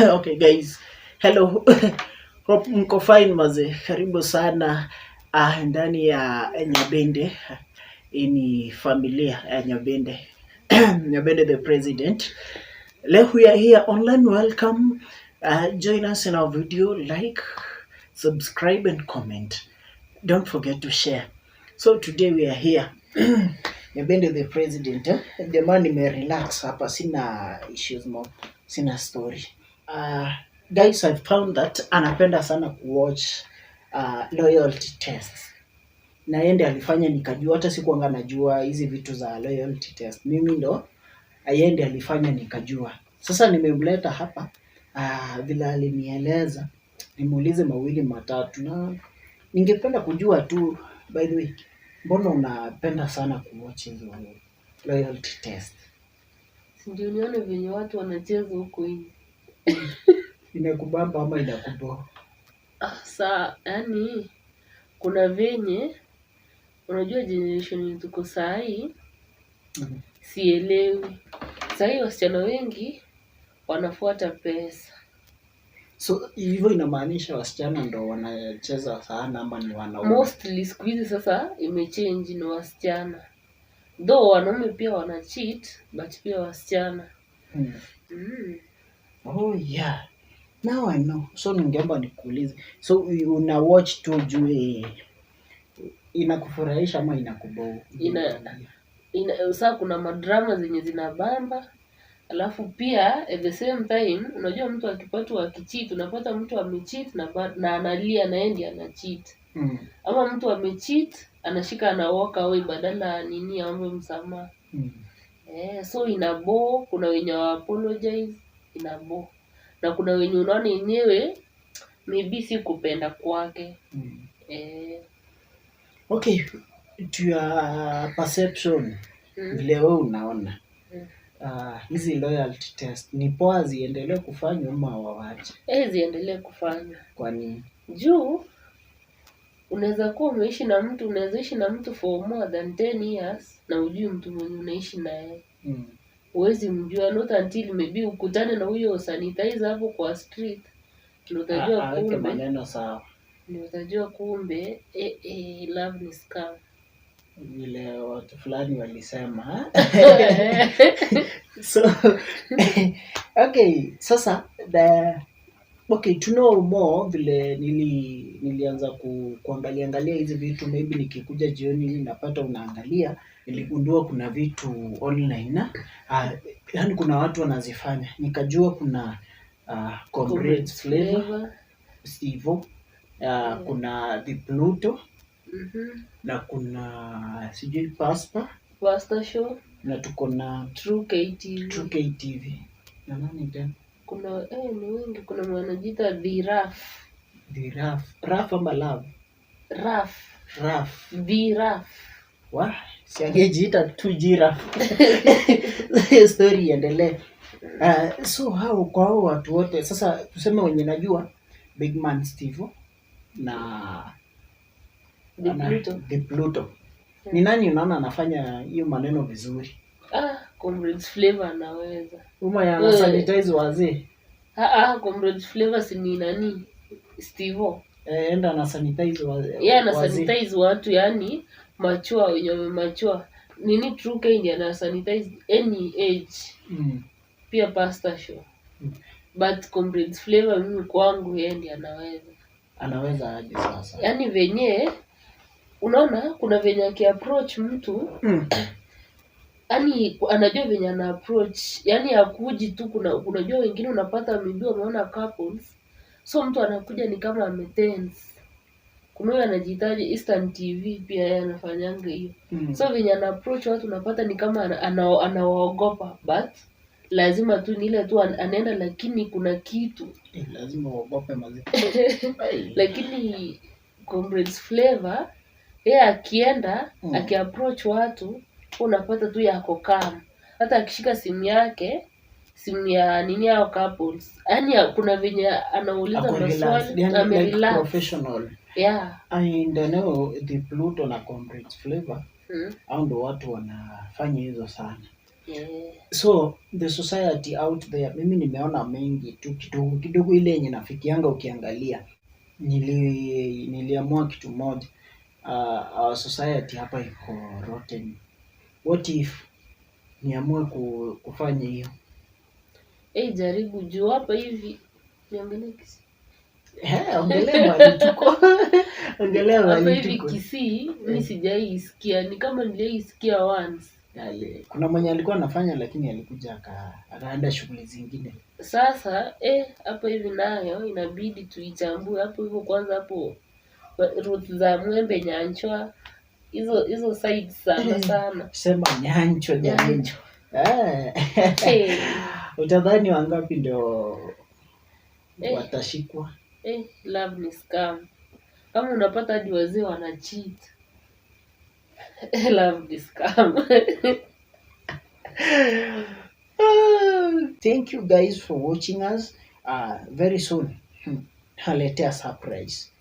Okay guys, hello. Hope mko fine maze. Karibu sana ndani ya Nyabende. Hii ni familia ya Nyabende. Nyabende the president. Leo we are here online. Welcome. Join us in our video. Like, subscribe and comment. Don't forget to share. So today we are here. Nyabende the president. Jamani, nimerelax hapa, sina issues mo, sina story. Guys, I've found that anapenda sana kuwatch loyalty tests. Na yeye ndiye alifanya nikajua, hata sikuanga najua hizi vitu za loyalty test. Mimi ndo yeye ndiye alifanya nikajua. Sasa nimemleta hapa vile alinieleza, nimuulize mawili matatu, na ningependa kujua tu, by the way, mbona unapenda sana kuwatch hizo loyalty test? Ndio nione venye watu wanacheza huko hivi. Inakubamba ama inakuboa? Yani kuna venye unajua generation tuko saa hii. Sielewi. Saa hii wasichana wengi wanafuata pesa. So hivyo inamaanisha wasichana ndo wanacheza sana ama ni wanaume? Mostly siku hizi sasa imechange, ni wasichana. Though wanaume pia wana cheat, but pia wasichana. Oh yeah. Now I know. So ningeomba nikuulize. So una watch tu juu inakufurahisha ama inakuboa? Sasa kuna madrama zenye zinabamba, alafu pia at the same time unajua mtu akipatwa akicheat, unapata mtu amecheat na analia na yeye ndiye anacheat. Ama mtu amecheat anashika ana walk away badala nini aombe msamaha. So inabo, kuna wenye wa apologize, inabo. Na kuna wenye unaona yenyewe maybe si kupenda kwake. Okay, to your perception, vile wewe unaona hizi loyalty test ni poa ziendelee kufanywa ama wawache? Ziendelee kufanywa. Kwa nini? Juu unaweza kuwa umeishi na mtu, unaweza ishi na mtu for more than 10 years na ujui mtu mwenye unaishi naye. Huwezi mjua, not until maybe ukutane na huyo sanitizer hapo kwa street ndio utajua kumbe maneno sawa. Ndio utajua kumbe love ni scam. Vile watu fulani walisema. So okay, sasa okay, to know more, vile nilianza kuangalia hizi vitu, maybe nikikuja jioni napata unaangalia, niligundua kuna vitu online yani kuna watu wanazifanya, nikajua kuna Comrades Flavor, Stevo, kuna The Pluto, na kuna sijui Pasta Show, na tuko na True KTV. Na nani tena? Kuna ni wengi, kuna mwanajiita The Raf ama Love? Raf. The Raf. Wah, siangejiita tu Giraffe. Story iendelee. So kwa hao watu wote sasa tuseme wenye najua Big Man Steve na The Pluto. Ni nani unaona anafanya hiyo maneno vizuri? Comrades Flavor anaweza. Ya sanitize wazee. Comrades Flavor si ni nani? Steve. Enda na sanitize wazee. Yeye ana sanitize watu, yani machua wenye wamemachua. Nini True K ndiye ana sanitize any age. Pia Pasta Show. But Comrades Flavor mimi kwangu yeye ndiye anaweza. Anaweza aje sasa? Yani venye unaona kuna venye akiapproach mtu yani anajua venye ana approach, yani hakuji tu. Unajua wengine unapata maybe unaona couples, so mtu anakuja ni kama ametense. Kuna yule anajitaji Eastern TV pia yeye anafanyanga hiyo. So venye ana approach watu unapata ni kama anawaogopa, but lazima tu ni ile tu anaenda, lakini kuna kitu lazima uogope mazi. Lakini Comrades Flavor yeye akienda akiapproach watu unapata tu yako calm. Hata akishika simu yake, simu ya nini yao couples, yani kuna venye anauliza maswali like professional. I know The Pluto na Comrades Flavor au ndo watu wanafanya hizo sana. Eh, So the society out there, mimi nimeona mengi tu, kidogo kidogo ile yenye nafikianga ukiangalia. Niliamua kitu moja, our society hapa iko rotten. What if niamue kufanya hiyo? jaribu juu hapa hivi niangalie Kisii. Ongelea mahali tuko. Ongelea Hapa mahali hivi tuko. Kisii mi sijaisikia, ni kama niliisikia once. Kuna mwenye alikuwa anafanya lakini alikuja akaenda shughuli zingine. Sasa hapa hivi nayo inabidi tuichambue hapo hivyo kwanza, hapo roots za Mwembe, Nyanchwa, hizo sides sana sana. Sema Nyanchwa jamani. Nyanchwa. Utadhani wangapi ndio watashikwa? Love ni scam. Kama unapata hadi wazee wana cheat. Love ni scam. Thank you guys for watching us. Very soon naletea surprise.